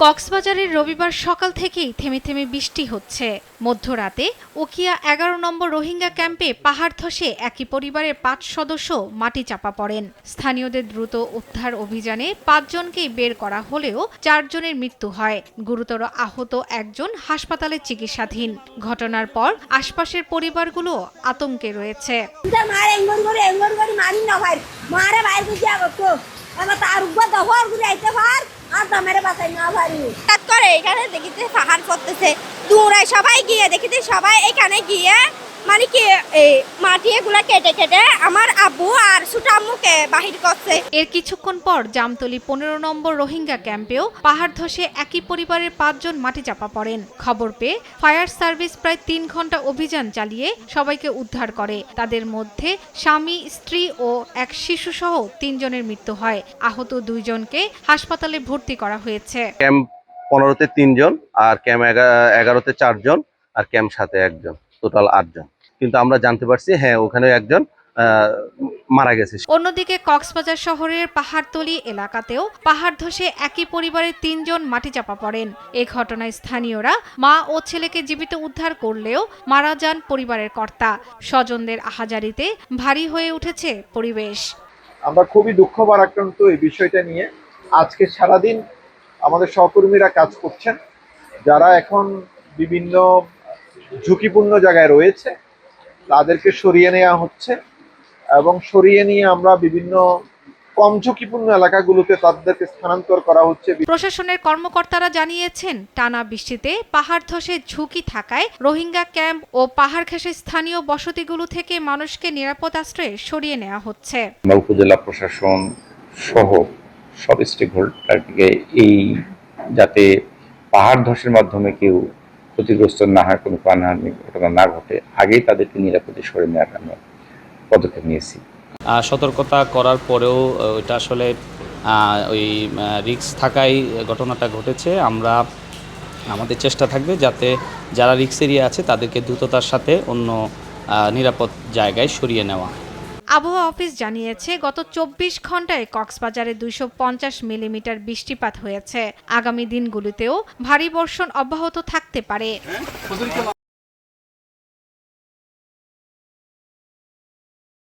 কক্সবাজারের রবিবার সকাল থেকেই থেমে থেমে বৃষ্টি হচ্ছে। মধ্যরাতে উখিয়া ১১ নম্বর রোহিঙ্গা ক্যাম্পে পাহাড় ধসে একই পরিবারের ৫ সদস্য মাটি চাপা পড়েন। স্থানীয়দের দ্রুত উদ্ধার অভিযানে ৫ জনকেই বের করা হলেও ৪ জনের মৃত্যু হয়। গুরুতর আহত একজন হাসপাতালে চিকিৎসাধীন। ঘটনার পর আশপাশের পরিবারগুলো আতঙ্কে রয়েছে। এখানে দেখিতে পাহাড় পড়তেছে, দূরে সবাই গিয়ে দেখিতে, সবাই এখানে গিয়ে মানে কি মাটি এগুলা কেটে কেটে আমার আব্বু আর ছোট আম্মুকে বাহির করছে। এর কিছুক্ষণ পর জামতলী ১৫ নম্বর রোহিঙ্গা ক্যাম্পেও পাহাড় ধসে একই পরিবারের ৫ জন মাটি চাপা পড়েন। খবর পেয়ে ফায়ার সার্ভিস প্রায় ৩ ঘন্টা অভিযান চালিয়ে সবাইকে উদ্ধার করে। তাদের মধ্যে স্বামী, স্ত্রী ও এক শিশুসহ ৩ জনের মৃত্যু হয়। আহত ২ জনকে হাসপাতালে ভর্তি করা হয়েছে। ক্যাম্প ১৫-তে ৩ জন, আর ক্যাম্প ১১-তে ৪ জন, আর ক্যাম্প ৭-এ ১ জন, টোটাল ৮ জন। কিন্তু আমরা জানতে পারছি হ্যাঁ ওখানে একজন মারা গেছে। অন্যদিকে কক্সবাজার শহরের পাহাড়তলী এলাকাতেও পাহাড় ধসে একই পরিবারের ৩ জন মাটি চাপা পড়েন। এ ঘটনায় স্থানীয়রা মা ও ছেলেকে জীবিত উদ্ধার করলেও মারা যান পরিবারের কর্তা। স্বজনদের আহাজারিতে ভারী হয়ে উঠেছে পরিবেশ। আমরা খুবই দুঃখ ভারাক্রান্ত এই বিষয়টা নিয়ে। আজকে সারাদিন আমাদের সহকর্মীরা কাজ করছেন, যারা এখন বিভিন্ন ঝুঁকিপূর্ণ জায়গায় রয়েছে তাদেরকে সরিয়ে নেওয়া হচ্ছে, এবং সরিয়ে নিয়ে আমরা বিভিন্ন কম ঝুঁকিপূর্ণ এলাকাগুলোতে তাদেরকে স্থানান্তর করা হচ্ছে। প্রশাসনের কর্মকর্তারা জানিয়েছেন, টানা বৃষ্টিতে পাহাড় ধসে ঝুঁকি থাকায় রোহিঙ্গা ক্যাম্প ও পাহাড় ঘেঁষে স্থানীয় বসতিগুলো থেকে মানুষকে নিরাপদ আশ্রয়ে সরিয়ে নেওয়া হচ্ছে। উপজেলা প্রশাসন সহ সব স্টেক হোল্ডারকে এই যাতে পাহাড় ধসের মাধ্যমে কেউ ক্ষতিগ্রস্ত না হয়, কোনো প্রাণহানি ঘটনা না ঘটে, আগেই তাদেরকে নিরাপদে সরিয়ে নেওয়ার জন্য পদক্ষেপ নিয়েছি। সতর্কতা করার পরেও ওইটা আসলে ওই রিস্ক থাকায় ঘটনাটা ঘটেছে। আমাদের চেষ্টা থাকবে যাতে যারা রিস্ক এরিয়া আছে তাদেরকে দ্রুততার সাথে অন্য নিরাপদ জায়গায় সরিয়ে নেওয়া। আবহাওয়া অফিস জানিয়েছে, গত ২৪ ঘন্টায় কক্সবাজারে ২৫০ মিলিমিটার বৃষ্টিপাত হয়েছে। আগামী দিনগুলিতেও ভারী বর্ষণ অব্যাহত থাকতে পারে।